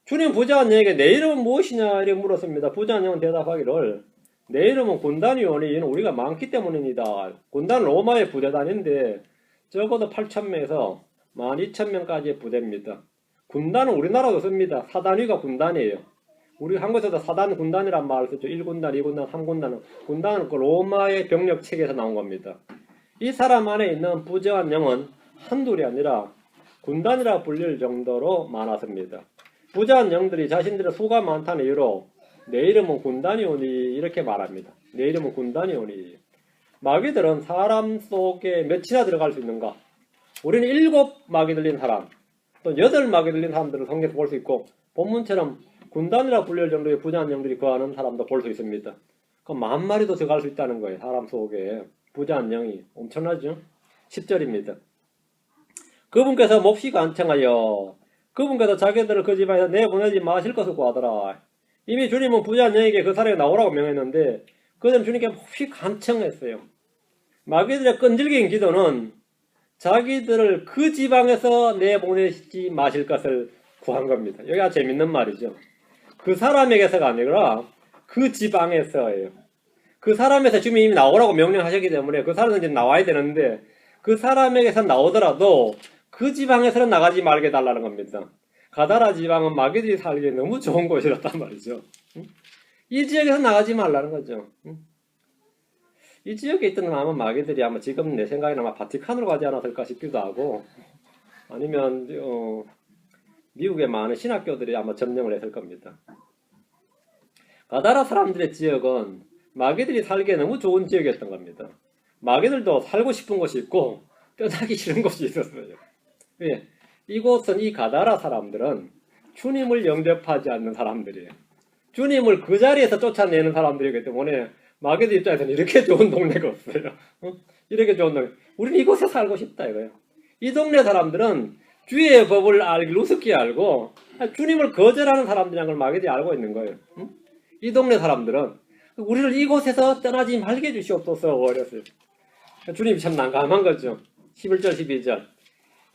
주님 부자한 영에게 내 이름은 무엇이냐 이렇게 물었습니다. 부자한 영은 대답하기를 내 이름은 군단이 오니 이는 우리가 많기 때문입니다. 군단은 로마의 부대단인데 적어도 8,000명에서 12,000명까지의 부대입니다. 군단은 우리나라도 씁니다. 사단위가 군단이에요. 우리 한국에서도 사단 군단이란 말을 쓰죠. 1군단, 2군단, 3군단. 군단은 그 로마의 병력 체계에서 나온 겁니다. 이 사람 안에 있는 부정한 영은 한둘이 아니라 군단이라 불릴 정도로 많았습니다. 부정한 영들이 자신들의 수가 많다는 이유로 내 이름은 군단이 오니 이렇게 말합니다. 내 이름은 군단이 오니. 마귀들은 사람 속에 몇이나 들어갈 수 있는가? 우리는 7 마귀 들린 사람, 또 8 마귀 들린 사람들을 성경에서 볼 수 있고 본문처럼 군단이라 불릴 정도의 부정한 영들이 거하는 사람도 볼 수 있습니다. 그럼 10,000마리도 들어갈 수 있다는 거예요. 사람 속에 부정한 영이 엄청나죠? 10절입니다. 그분께서 몹시 간청하여 그분께서 자기들을 그 집안에서 내보내지 마실 것을 구하더라. 이미 주님은 부정한 영에게 그 사람이 나오라고 명했는데 그들은 주님께 몹시 간청했어요. 마귀들의 끈질긴 기도는 자기들을 그 지방에서 내보내지 마실 것을 구한 겁니다. 여기가 재밌는 말이죠. 그 사람에게서가 아니라 그 지방에서예요. 그 사람에서 주님이 이미 나오라고 명령하셨기 때문에 그 사람은 이제 나와야 되는데 그 사람에게서 나오더라도 그 지방에서는 나가지 말게 달라는 겁니다. 가다라 지방은 마귀들이 살기에 너무 좋은 곳이었단 말이죠. 이 지역에서 나가지 말라는 거죠. 이 지역에 있던 아마 마귀들이 아마 지금 내 생각에는 아마 바티칸으로 가지 않았을까 싶기도 하고 아니면 미국의 많은 신학교들이 아마 점령을 했을 겁니다. 가다라 사람들의 지역은 마귀들이 살기에 너무 좋은 지역이었던 겁니다. 마귀들도 살고 싶은 곳이 있고 떠나기 싫은 곳이 있었어요. 왜? 이곳은 이 가다라 사람들은 주님을 영접하지 않는 사람들이에요. 주님을 그 자리에서 쫓아내는 사람들이기 때문에 마귀들 입장에서는 이렇게 좋은 동네가 없어요. 이렇게 좋은 동네. 우리는 이곳에 살고 싶다 이거예요. 이 동네 사람들은 주의 법을 알기를 우습게 알고 주님을 거절하는 사람들이라는 걸 마귀들이 알고 있는 거예요. 이 동네 사람들은 우리를 이곳에서 떠나지 말게 해주시옵소서 어렸어요. 주님이 참 난감한 거죠. 11절 12절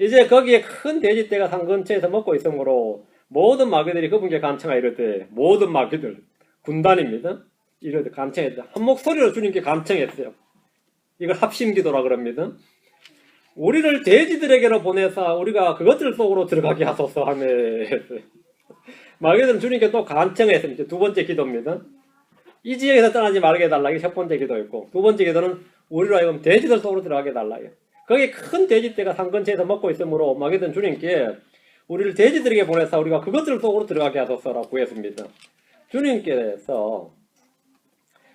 이제 거기에 큰 돼지떼가 산 근처에서 먹고 있으므로 모든 마귀들이 그분께 간청하 이르되 모든 마귀들 군단입니다. 이르되 간청했다. 한 목소리로 주님께 간청했어요. 이걸 합심기도라 그럽니다. 우리를 돼지들에게로 보내사 우리가 그것들 속으로 들어가게 하소서 하며 마귀들은 주님께 또 간청했습니다. 두 번째 기도입니다. 이 지역에서 떠나지 말게 해달라. 이게 첫 번째 기도였고 두 번째 기도는 우리로 하여금 돼지들 속으로 들어가게 해달라. 거기 큰 돼지떼가 산 근처에서 먹고 있으므로 마귀들은 주님께 우리를 돼지들에게 보내서 우리가 그것들 속으로 들어가게 하소서라고 구했습니다. 주님께서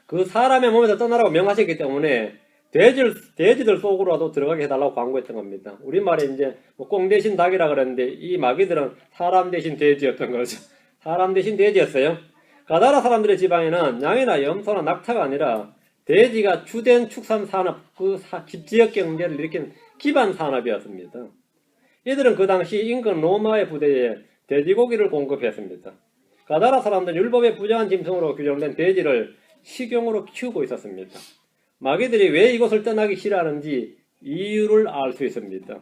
그 사람의 몸에서 떠나라고 명하셨기 때문에 돼지들 속으로라도 들어가게 해달라고 광고했던 겁니다. 우리말에 이제 꽁 대신 닭이라 그랬는데 이 마귀들은 사람 대신 돼지였던 거죠. 사람 대신 돼지였어요. 가다라 사람들의 지방에는 양이나 염소나 낙타가 아니라 돼지가 주된 축산 산업, 그 지역 경제를 일으킨 기반 산업이었습니다. 이들은 그 당시 인근 로마의 부대에 돼지고기를 공급했습니다. 가다라 사람들은 율법에 부정한 짐승으로 규정된 돼지를 식용으로 키우고 있었습니다. 마귀들이 왜 이곳을 떠나기 싫어하는지 이유를 알 수 있습니다.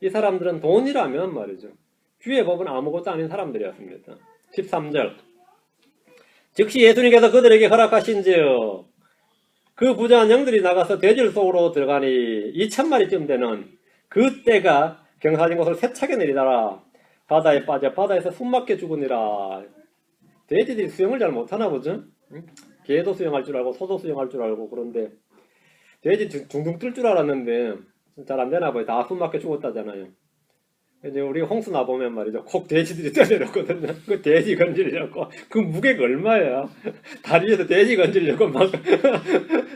이 사람들은 돈이라면 말이죠. 주의 법은 아무것도 아닌 사람들이었습니다. 13절. 즉시 예수님께서 그들에게 허락하신즉 그 부자한 영들이 나가서 돼지 속으로 들어가니 2,000마리쯤 되는 그때가 경사진 곳을 세차게 내리다라 바다에 빠져 바다에서 숨막혀 죽으니라. 돼지들이 수영을 잘 못하나 보죠. 개도 수영할 줄 알고 소도 수영할 줄 알고 그런데 돼지 둥둥 뜰 줄 알았는데 잘 안 되나 봐요. 다 숨막혀 죽었다잖아요. 이제 우리 홍수 나 보면 말이죠. 콕 돼지들이 떠내렸거든요. 그 돼지 건지려고 그 무게가 얼마야? 다리에서 돼지 건지려고 막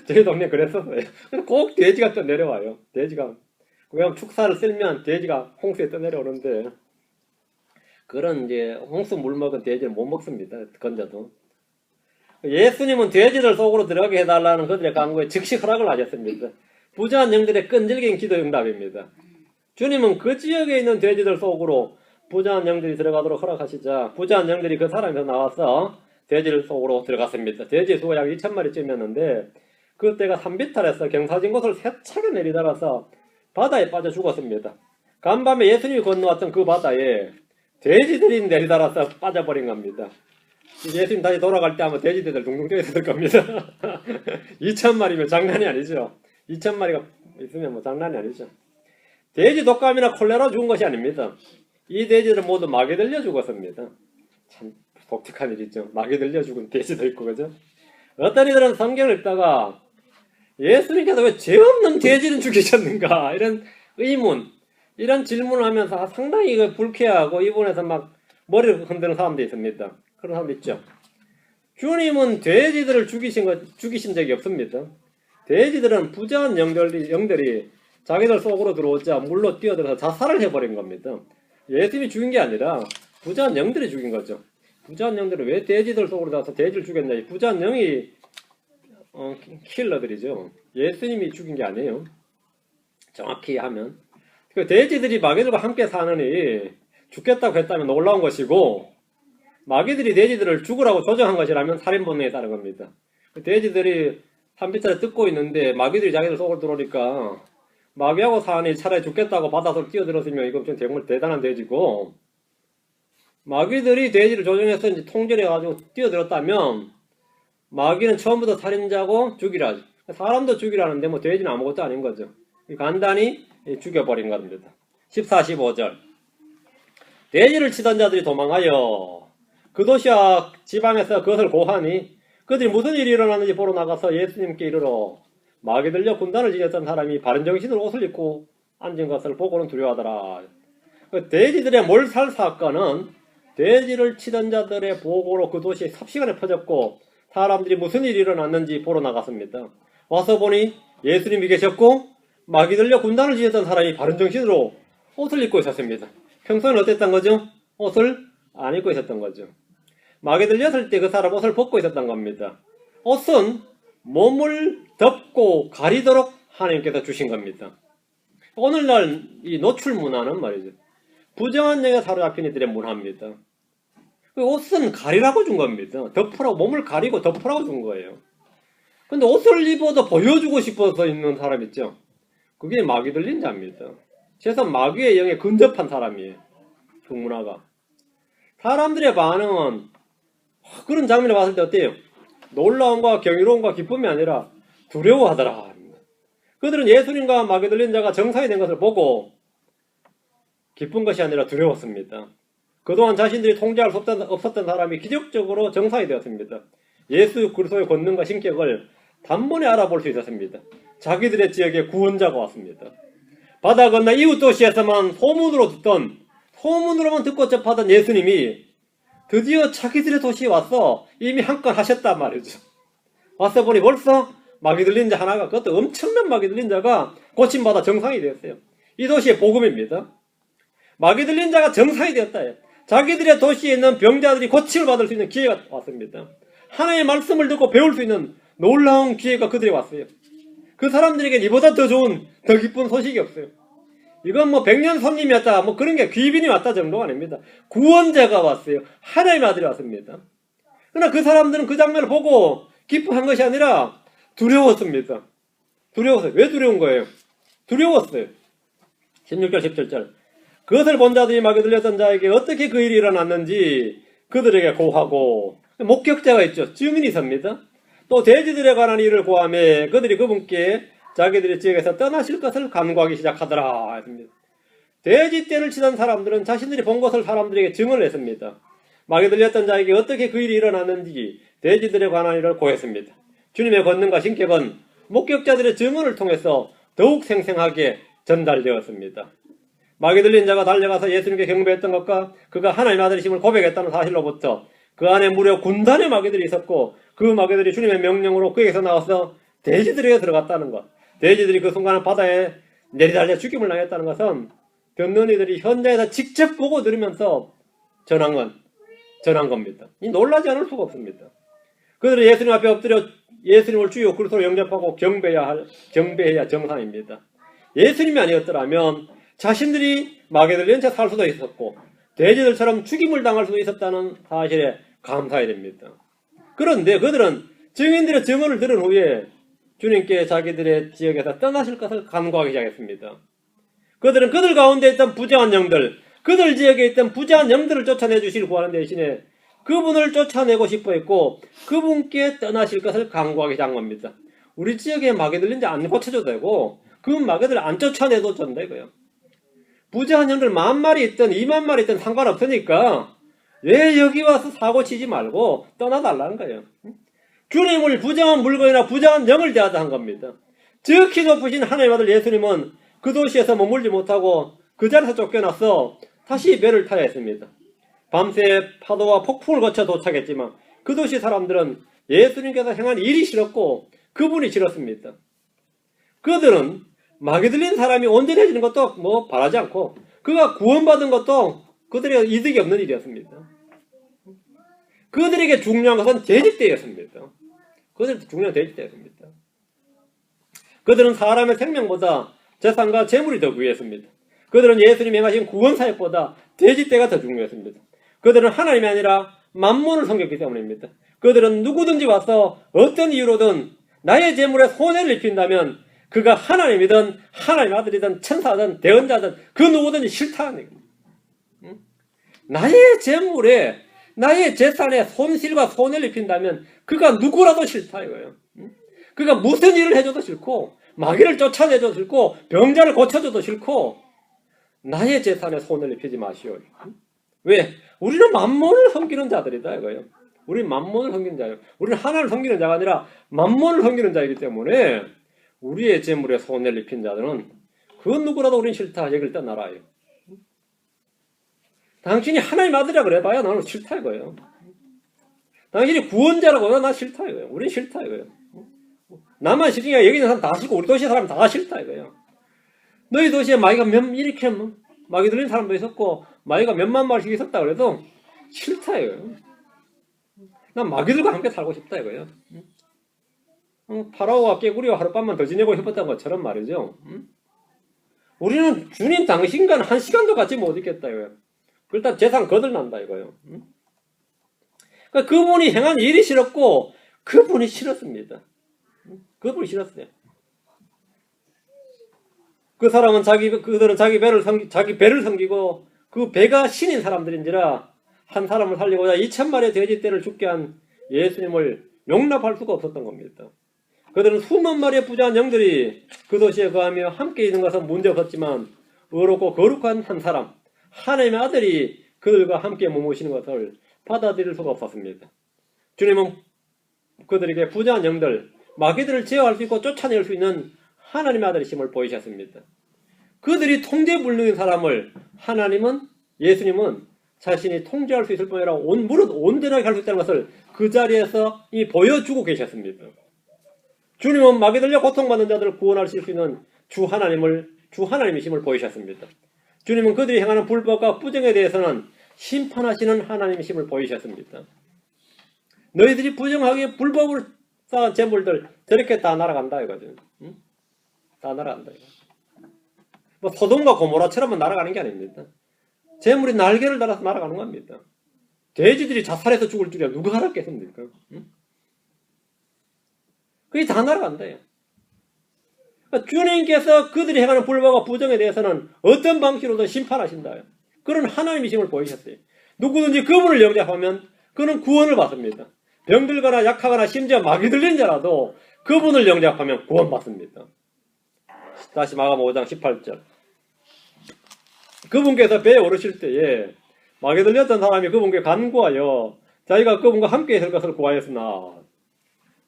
저희 동네 그랬었어요. 꼭 돼지가 떠내려와요. 돼지가 왜냐면 축사를 쓸면 돼지가 홍수에 떠내려오는데 그런 이제 홍수 물 먹은 돼지는 못 먹습니다. 건져도. 예수님은 돼지를 속으로 들어가게 해달라는 그들의 간구에 즉시 허락을 하셨습니다. 부자한 영들의 끈질긴 기도 응답입니다. 주님은 그 지역에 있는 돼지들 속으로 부자한 영들이 들어가도록 허락하시자 부자한 영들이 그 사람에서 나와서 돼지들 속으로 들어갔습니다. 돼지 수가 약 2,000마리쯤이었는데 그때가 산비탈에서 경사진 곳을 세차게 내리달아서 바다에 빠져 죽었습니다. 간밤에 예수님이 건너왔던 그 바다에 돼지들이 내리달아서 빠져버린 겁니다. 예수님 다시 돌아갈 때 아마 돼지들 둥둥 떠 있을 겁니다. 2,000마리면 장난이 아니죠. 2,000마리가 있으면 뭐 장난이 아니죠. 돼지 독감이나 콜레라 죽은 것이 아닙니다. 이 돼지들은 모두 마귀 들려 죽었습니다. 참 독특한 일이죠. 마귀 들려 죽은 돼지도 있고 그죠? 어떤 이들은 성경을 읽다가 예수님께서 왜 죄 없는 돼지는 죽이셨는가 이런 의문 이런 질문을 하면서 상당히 불쾌하고 이분에서 막 머리를 흔드는 사람도 있습니다. 그런 사람도 있죠. 주님은 돼지들을 죽이신 적이 없습니다. 돼지들은 부자한 영들이 자기들 속으로 들어오자 물로 뛰어들어서 자살을 해버린 겁니다. 예수님이 죽인 게 아니라 부자한 영들이 죽인 거죠. 부자한 영들이 왜 돼지들 속으로 들어가서 돼지를 죽였냐. 부자한 영이 킬러들이죠. 예수님이 죽인 게 아니에요. 정확히 하면. 그 돼지들이 마귀들과 함께 사느니 죽겠다고 했다면 놀라운 것이고 마귀들이 돼지들을 죽으라고 조정한 것이라면 살인 본능에 따른 겁니다. 그 돼지들이 산비탈에 뜯고 있는데 마귀들이 자기들 속으로 들어오니까 마귀하고 사니 차라리 죽겠다고 바다로 뛰어들었으면 이건 좀 정말 대단한 돼지고 마귀들이 돼지를 조정해서 이제 통제를 해가지고 뛰어들었다면 마귀는 처음부터 살인자고 죽이라. 사람도 죽이라는데 뭐 돼지는 아무것도 아닌 거죠. 간단히 죽여버린 겁니다. 14, 15절. 돼지를 치던 자들이 도망하여 그 도시와 지방에서 그것을 고하니 그들이 무슨 일이 일어났는지 보러 나가서 예수님께 이르러 마귀 들려 군단을 지녔던 사람이 바른 정신으로 옷을 입고 앉은 것을 보고는 두려워하더라. 그 돼지들의 몰살 사건은 돼지를 치던 자들의 보고로 그 도시에 삽시간에 퍼졌고 사람들이 무슨 일이 일어났는지 보러 나갔습니다. 와서 보니 예수님이 계셨고 마귀 들려 군단을 지녔던 사람이 바른 정신으로 옷을 입고 있었습니다. 평소에는 어땠던 거죠? 옷을 안 입고 있었던 거죠. 마귀 들렸을 때 그 사람 옷을 벗고 있었던 겁니다. 옷은 몸을 덮고 가리도록 하나님께서 주신 겁니다. 오늘날 이 노출 문화는 말이죠. 부정한 영에 사로잡힌 이들의 문화입니다. 그 옷은 가리라고 준 겁니다. 덮으라고, 몸을 가리고 덮으라고 준 거예요. 근데 옷을 입어도 보여주고 싶어서 입는 사람 있죠. 그게 마귀 들린 자입니다. 최소한 마귀의 영에 근접한 사람이에요. 그 문화가. 사람들의 반응은 그런 장면을 봤을 때 어때요? 놀라움과 경이로움과 기쁨이 아니라 두려워하더라. 그들은 예수님과 마귀 들린 자가 정상이 된 것을 보고 기쁜 것이 아니라 두려웠습니다. 그동안 자신들이 통제할 수 없었던 사람이 기적적으로 정상이 되었습니다. 예수 그리스도의 권능과 신격을 단번에 알아볼 수 있었습니다. 자기들의 지역에 구원자가 왔습니다. 바다 건너 이웃 도시에서만 소문으로만 듣고 접하던 예수님이 드디어 자기들의 도시에 와서 이미 한 건 하셨단 말이죠. 와서 보니 벌써 마귀 들린 자 하나가, 그것도 엄청난 마귀 들린 자가 고침받아 정상이 되었어요. 이 도시의 복음입니다. 마귀 들린 자가 정상이 되었다. 자기들의 도시에 있는 병자들이 고침을 받을 수 있는 기회가 왔습니다. 하나님의 말씀을 듣고 배울 수 있는 놀라운 기회가 그들이 왔어요. 그 사람들에게 이보다 더 좋은, 더 기쁜 소식이 없어요. 이건 뭐 백년 손님이 왔다, 뭐 그런 게 귀빈이 왔다 정도가 아닙니다. 구원자가 왔어요. 하나님의 아들이 왔습니다. 그러나 그 사람들은 그 장면을 보고 기뻐한 것이 아니라 두려웠습니다. 두려웠어요. 왜 두려운 거예요? 두려웠어요. 16절, 17절. 그것을 본 자들이 마귀 들렸던 자에게 어떻게 그 일이 일어났는지 그들에게 고하고, 목격자가 있죠. 증인이 섭니다. 또 돼지들에 관한 일을 고하며 그들이 그분께 자기들의 지역에서 떠나실 것을 간구하기 시작하더라 했습니다. 돼지떼를 치던 사람들은 자신들이 본 것을 사람들에게 증언을 했습니다. 마귀 들렸던 자에게 어떻게 그 일이 일어났는지 돼지들에 관한 일을 고했습니다. 주님의 권능과 신격은 목격자들의 증언을 통해서 더욱 생생하게 전달되었습니다. 마귀 들린 자가 달려가서 예수님께 경배했던 것과 그가 하나님의 아들이심을 고백했다는 사실로부터 그 안에 무려 군단의 마귀들이 있었고 그 마귀들이 주님의 명령으로 그에게서 나와서 돼지들에게 들어갔다는 것, 돼지들이 그 순간에 바다에 내리달려 죽임을 당했다는 것은 변론이들이 현장에서 직접 보고 들으면서 전한 겁니다. 놀라지 않을 수가 없습니다. 그들은 예수님 앞에 엎드려 예수님을 주요 그리스도로 영접하고 경배해야 정상입니다. 예수님이 아니었더라면 자신들이 마귀 들린 채 살 수도 있었고 돼지들처럼 죽임을 당할 수도 있었다는 사실에 감사해야 됩니다. 그런데 그들은 증인들의 증언을 들은 후에 주님께 자기들의 지역에서 떠나실 것을 간구하기 시작했습니다. 그들은 그들 가운데 있던 부정한 영들, 그들 지역에 있던 부정한 영들을 쫓아내 주시길 구하는 대신에 그분을 쫓아내고 싶어 했고 그분께 떠나실 것을 간구하기 시작한 겁니다. 우리 지역에 마귀 들린지 안 고쳐줘도 되고 그 마귀들 안 쫓아내도 된다고요. 부정한 영들 10,000마리 있든 20,000마리 있든 상관없으니까 왜 여기 와서 사고 치지 말고 떠나달라는 거예요. 주님을 부정한 물건이나 부정한 영을 대하다 한 겁니다. 지극히 높으신 하나님의 아들 예수님은 그 도시에서 머물지 못하고 그 자리에서 쫓겨나서 다시 배를 타야 했습니다. 밤새 파도와 폭풍을 거쳐 도착했지만 그 도시 사람들은 예수님께서 행한 일이 싫었고 그분이 싫었습니다. 그들은 마귀 들린 사람이 온전해지는 것도 뭐 바라지 않고 그가 구원받은 것도 그들에게 이득이 없는 일이었습니다. 그들에게 중요한 것은 돼지떼였습니다. 그들에게 중요한 돼지떼였습니다. 그들은 사람의 생명보다 재산과 재물이 더 귀했습니다. 그들은 예수님이 행하신 구원사역보다 돼지떼가 더 중요했습니다. 그들은 하나님이 아니라 만몬을 섬겼기 때문입니다. 그들은 누구든지 와서 어떤 이유로든 나의 재물에 손해를 입힌다면 그가 하나님이든 하나님의 아들이든 천사든 대언자든 그 누구든지 싫다는 거예요. 나의 재물에 나의 재산에 손실과 손해를 입힌다면 그가 누구라도 싫다 이거예요. 그가 무슨 일을 해줘도 싫고 마귀를 쫓아내줘도 싫고 병자를 고쳐줘도 싫고 나의 재산에 손을 입히지 마시오. 왜? 우리는 만몬을 섬기는 자들이다 이거예요. 우리는 만몬을 섬기는 자예요. 우리는 하나님을 섬기는 자가 아니라 만몬을 섬기는 자이기 때문에 우리의 재물에 손해를 입힌 자들은 그 누구라도 우리는 싫다. 여기를 떠나라요. 당신이 하나님 아들이라 그래봐야 나는 싫다 이거예요. 당신이 구원자라고 나 싫다 이거예요. 우린 싫다 이거예요. 나만 싫으니까 여기 있는 사람 다 싫고 우리 도시 사람 다 싫다 이거예요. 너희 도시에 마귀가 이렇게 마귀 들린 사람도 있었고 마귀가 몇만 마리씩 있었다 그래도 싫다 이거예요. 난 마귀들과 함께 살고 싶다 이거예요. 파라오와 깨구리와 하룻밤만 더 지내고 싶었던 것처럼 말이죠. 우리는 주님 당신과는 한 시간도 같이 못 있겠다 이거예요. 일단 재산 거들난다 이거예요. 그러니까 그분이 행한 일이 싫었고 그분이 싫었습니다. 그분이 싫었어요. 그 사람은 그들은 자기 배를 섬기고 그 배가 신인 사람들인지라 한 사람을 살리고자 2,000마리의 돼지떼를 죽게 한 예수님을 용납할 수가 없었던 겁니다. 그들은 수만 마리의 부자한 영들이 그 도시에 거하며 함께 있는 것은 문제없었지만 의롭고 거룩한 한 사람, 하나님의 아들이 그들과 함께 머무시는 것을 받아들일 수가 없었습니다. 주님은 그들에게 부자한 영들, 마귀들을 제어할 수 있고 쫓아낼 수 있는 하나님의 아들이심을 보이셨습니다. 그들이 통제불능인 사람을 예수님은 자신이 통제할 수 있을 뿐 아니라 무릇 온전하게 할 수 있다는 것을 그 자리에서 이미 보여주고 계셨습니다. 주님은 마귀 들려 고통받는 자들을 구원하실 수 있는 주 하나님이심을 보이셨습니다. 주님은 그들이 행하는 불법과 부정에 대해서는 심판하시는 하나님이심을 보이셨습니다. 너희들이 부정하게 불법을 쌓은 재물들 저렇게 다 날아간다 이거죠. 다 날아간다 이거. 뭐 소돔과 고모라처럼만 날아가는 게 아닙니다. 재물이 날개를 달아서 날아가는 겁니다. 돼지들이 자살해서 죽을 줄이야 누가 알았겠습니까? 응? 그게 다 날아간다요. 그러니까 주님께서 그들이 행하는 불법과 부정에 대해서는 어떤 방식으로든 심판하신다요. 그런 하나님의 힘을 보이셨어요. 누구든지 그분을 영접하면 그는 구원을 받습니다. 병들거나 약하거나 심지어 마귀 들린 자라도 그분을 영접하면 구원받습니다. 다시 마가복음 5장 18절. 그분께서 배에 오르실 때에 마귀 들렸던 사람이 그분께 간구하여 자기가 그분과 함께 있을 것을 구하였으나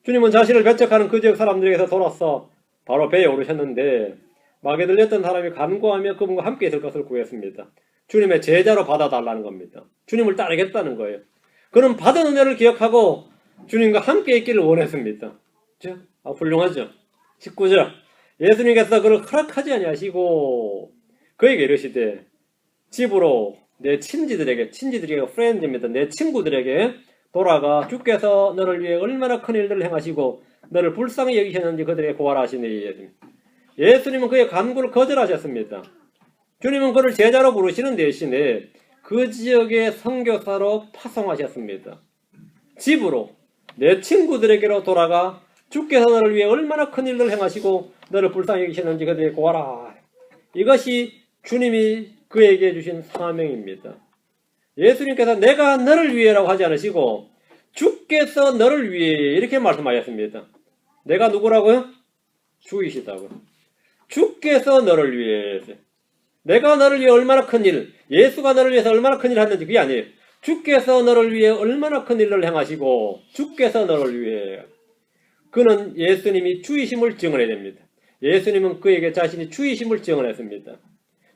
주님은 자신을 배척하는 그 지역 사람들에게서 돌아서 바로 배에 오르셨는데 마귀 들렸던 사람이 간구하며 그분과 함께 있을 것을 구했습니다. 주님의 제자로 받아달라는 겁니다. 주님을 따르겠다는 거예요. 그는 받은 은혜를 기억하고 주님과 함께 있기를 원했습니다. 훌륭하죠. 19절. 예수님께서 그를 허락하지 아니하시고 그에게 이르시되 집으로 내 친지들에게 프렌드입니다. 내 친구들에게 돌아가 주께서 너를 위해 얼마나 큰 일들을 행하시고 너를 불쌍히 여기셨는지 그들에게 고하라 하시니 예수님은 그의 간구를 거절하셨습니다. 주님은 그를 제자로 부르시는 대신에 그 지역의 선교사로 파송하셨습니다. 집으로 내 친구들에게로 돌아가 주께서 너를 위해 얼마나 큰 일을 행하시고 너를 불쌍히 여기셨는지 그들에게 고하라. 이것이 주님이 그에게 주신 사명입니다. 예수님께서 내가 너를 위해라고 하지 않으시고 주께서 너를 위해 이렇게 말씀하셨습니다. 내가 누구라고요? 주이시다고. 주께서 너를 위해. 내가 너를 위해 얼마나 큰 일, 예수가 너를 위해서 얼마나 큰 일을 했는지 그게 아니에요. 주께서 너를 위해 얼마나 큰 일을 행하시고 주께서 너를 위해. 그는 예수님이 주이심을 증언해야 됩니다. 예수님은 그에게 자신이 주이심을 증언했습니다.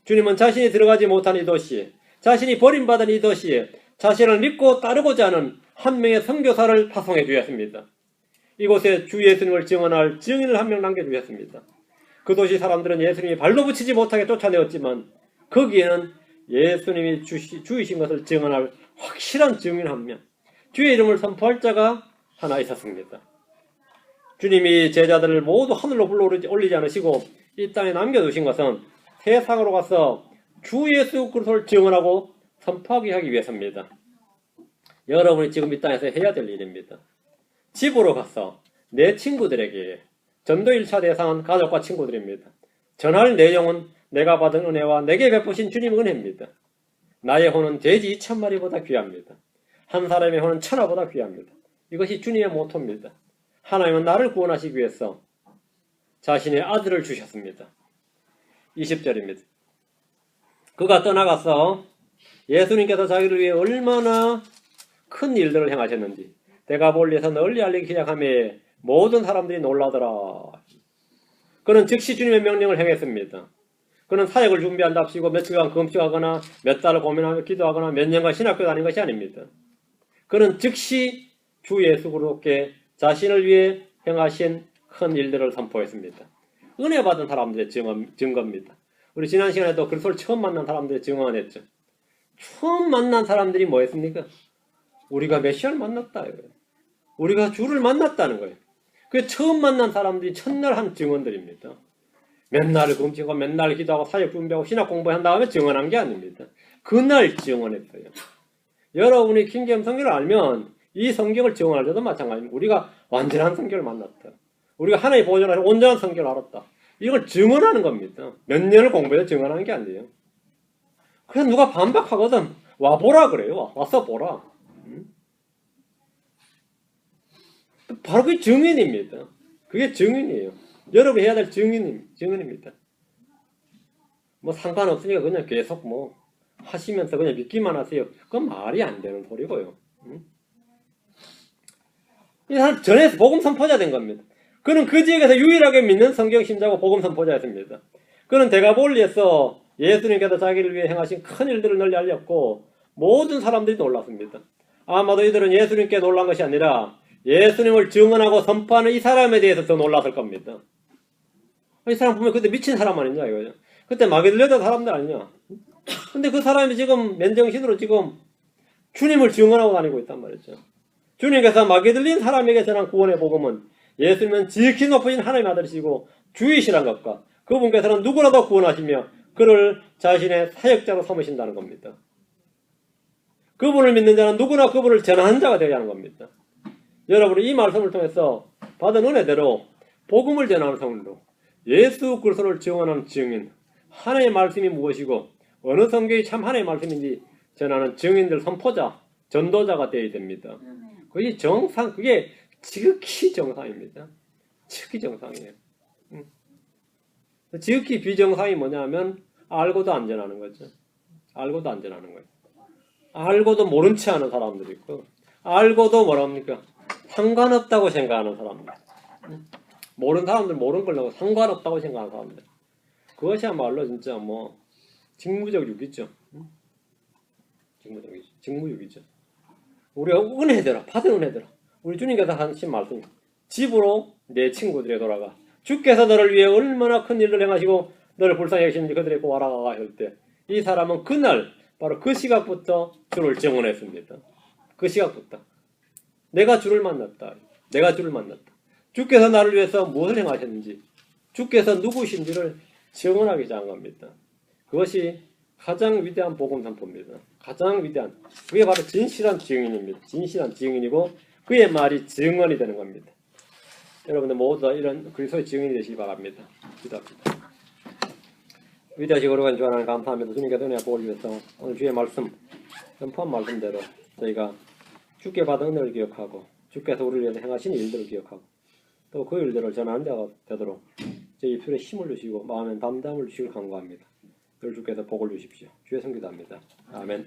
주님은 자신이 들어가지 못한 이 도시에, 자신이 버림받은 이 도시에 자신을 믿고 따르고자 하는 한 명의 선교사를 파송해 주셨습니다. 이곳에 주 예수님을 증언할 증인을 한 명 남겨주셨습니다. 그 도시 사람들은 예수님이 발로 붙이지 못하게 쫓아내었지만 거기에는 예수님이 주이신 것을 증언할 확실한 증인 한 명, 주의 이름을 선포할 자가 하나 있었습니다. 주님이 제자들을 모두 하늘로 불러 올리지 않으시고 이 땅에 남겨두신 것은 세상으로 가서 주 예수 그리스도를 증언하고 선포하게 하기 위해서입니다. 여러분이 지금 이 땅에서 해야 될 일입니다. 집으로 가서 내 친구들에게, 전도 1차 대상은 가족과 친구들입니다. 전할 내용은 내가 받은 은혜와 내게 베푸신 주님 은혜입니다. 나의 혼은 돼지 2,000마리보다 귀합니다. 한 사람의 혼은 1,000화보다 귀합니다. 이것이 주님의 모토입니다. 하나님은 나를 구원하시기 위해서 자신의 아들을 주셨습니다. 20절입니다. 그가 떠나가서 예수님께서 자기를 위해 얼마나 큰 일들을 행하셨는지 데가볼리에서 널리 알리기 시작하며 모든 사람들이 놀라더라. 그는 즉시 주님의 명령을 행했습니다. 그는 사역을 준비한답시고 며칠간 금식하거나 몇 달을 고민하며 기도하거나 몇 년간 신학교 다닌 것이 아닙니다. 그는 즉시 주 예수 그리스도께 자신을 위해 행하신 큰 일들을 선포했습니다. 은혜 받은 사람들의 증거입니다. 우리 지난 시간에도 그리스도를 처음 만난 사람들의 증언했죠. 처음 만난 사람들이 뭐 했습니까? 우리가 메시아를 만났다. 우리가 주를 만났다는 거예요. 그 처음 만난 사람들이 첫날 한 증언들입니다. 맨날 금식하고 맨날 기도하고 사역 준비하고 신학 공부한 다음에 증언한 게 아닙니다. 그날 증언했어요. 여러분이 킹제임 성경을 알면 이 성경을 증언할 때도 마찬가지입니다. 우리가 완전한 성경을 만났다. 우리가 하나의 보존하신 온전한 성경을 알았다. 이걸 증언하는 겁니다. 몇 년을 공부해서 증언하는 게 아니에요. 그래서 누가 반박하거든. 와보라 그래요. 와서 보라. 바로 그게 증인입니다. 그게 증인이에요. 여러분이 해야 될 증인입니다. 뭐 상관없으니까 그냥 계속 뭐 하시면서 그냥 믿기만 하세요. 그건 말이 안 되는 소리고요. 이 사람 전에서 복음 선포자 된 겁니다. 그는 그 지역에서 유일하게 믿는 성경 신자고 복음 선포자였습니다. 그는 데가볼리에서 예수님께서 자기를 위해 행하신 큰 일들을 널리 알렸고 모든 사람들이 놀랐습니다. 아마도 이들은 예수님께 놀란 것이 아니라 예수님을 증언하고 선포하는 이 사람에 대해서 더 놀랐을 겁니다. 이 사람 보면 그때 미친 사람 아니냐 이거죠. 그때 마귀 들렸던 사람들 아니냐. 근데 그 사람이 지금 맨정신으로 지금 주님을 증언하고 다니고 있단 말이죠. 주님께서 마귀 들린 사람에게 전한 구원의 복음은 예수님은 지극히 높으신 하나님의 아들이시고 주이시란 것과 그분께서는 누구라도 구원하시며 그를 자신의 사역자로 삼으신다는 겁니다. 그분을 믿는 자는 누구나 그분을 전하는 자가 되어야 하는 겁니다. 여러분이 이 말씀을 통해서 받은 은혜대로 복음을 전하는 성도, 예수 그리스도를 증언하는 증인, 하나님의 말씀이 무엇이고 어느 성경이 참 하나님의 말씀인지 전하는 증인들, 선포자, 전도자가 되어야 됩니다. 그게 정상, 그게 지극히 정상입니다. 지극히 정상이에요. 지극히 비정상이 뭐냐면 알고도 안 전하는 거죠. 알고도 안 전하는 거예요. 알고도 모른 체 하는 사람들이 있고 알고도 뭐랍니까? 상관없다고 생각하는 사람들. 모르는 사람들 모르는 걸로 상관없다고 생각하는 사람들. 그것이야말로 진짜 뭐 직무적육이죠. 직무육이죠. 우리가 은혜대로 받은 은혜대로 우리 주님께서 하신 말씀 집으로 내 친구들에 돌아가 주께서 너를 위해 얼마나 큰 일을 행하시고 너를 불쌍히 여기시는지 그들에게 알아가가 할 때 이 사람은 그날 바로 그 시각부터 주를 증언했습니다. 그 시각부터 내가 주를 만났다. 내가 주를 만났다. 주께서 나를 위해서 무엇을 행하셨는지 주께서 누구신지를 증언하기 시작한 겁니다. 그것이 가장 위대한 복음 선포입니다. 가장 위대한 그게 바로 진실한 증인입니다. 진실한 증인이고 그의 말이 증언이 되는 겁니다. 여러분들 모두 다 이런 그리스도의 증인이 되시기 바랍니다. 기도합니다. 위대하시고 거룩한 주 하나님 감사합니다. 주님께서 은혜와 복을 위해서 오늘 주의 말씀 선포한 말씀대로 저희가 주께 받은 은혜를 기억하고 주께서 우리를 위해서 행하신 일들을 기억하고 또 그 일들을 전하는 자가 되도록 저희 입술에 힘을 주시고 마음에 담담을 주시길 간구합니다. 늘 주께서 복을 주십시오. 주의 성기도합니다. 아멘.